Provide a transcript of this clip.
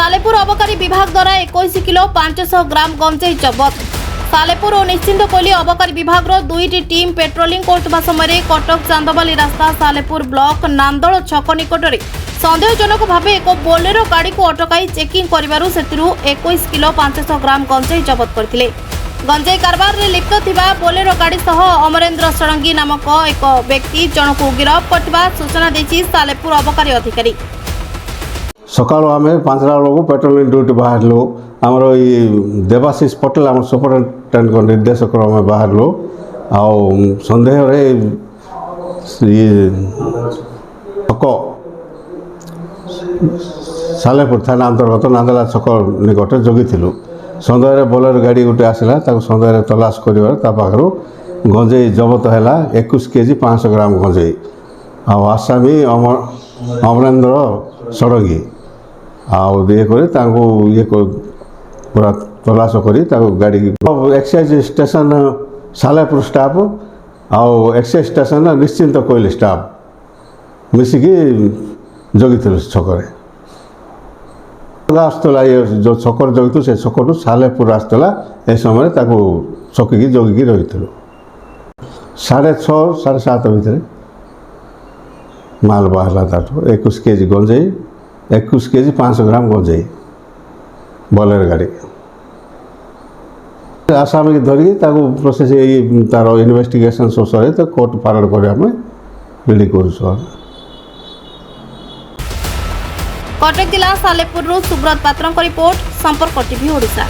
सालेपुर अबकारी विभाग द्वारा 21 किलो 500 ग्राम गंजेई जबत। सालेपुर और निश्चिंत कोइली अबकारी विभाग दुईटी टीम पेट्रोलिंग करथबा समय कटक चांदबाली रास्ता सालेपुर ब्लॉक नांदल छक निकटरे सन्देहजनक भाव एक बोलेरो गाड़ी को अटकाई चेकिंग करिबारु सेतिरु 21 किलो 500 ग्राम गंजेई जबत करथिले। गंजेई कारबार रे लिप्त थिबा बोलेरो गाड़ी सह अमरेंद्र षडंगी नामक एक व्यक्ति जनकु गिरफ करथिबा सूचना दैछि सालेपुर अबकारी अधिकारी। सकाल आम 5टा बेलू पेट्रोलिंग ड्यूटी बाहर आमर ये देवाशीष पटेल आम सुपरिटेडेंट निर्देशक आम बाहर सन्देह छक सालेपुर थाना अंतर्गत नांदला छक निकट जगिलु। सन्देह बोलेरो गाड़ी गोटे आसला सन्देह तलाश कर गंजेई जबत है 21 केजी 500 ग्राम गंजेई आसामी अमरेंद्र षडंगी ये पूरा तलाश कर गाड़ी एक्साइज स्टेशन सालेपुर स्टाफ आउ एक्साइज स्टेशन निश्चिंत कोइली स्टाफ मिसिकी जगिलु छकरे आसला ये जो छकर जगिलु से छकटू सालेपुर आसला ए समय छकिकी जगिकी रही 6:30 7:30 भितर माल बाहर 21 केजी गंजेई 21 केजी 500 ग्राम गंजेई बोलेरो गाड़ी आसामी की धरिकी प्रोसेस तार इन्वेस्टिगेशन सब सर तो कोर्ट फरवर्ड करने रेडी कर। कटक जिला सालेपुर सुब्रत पात्र रिपोर्ट संपर्क टीवी ओडिशा।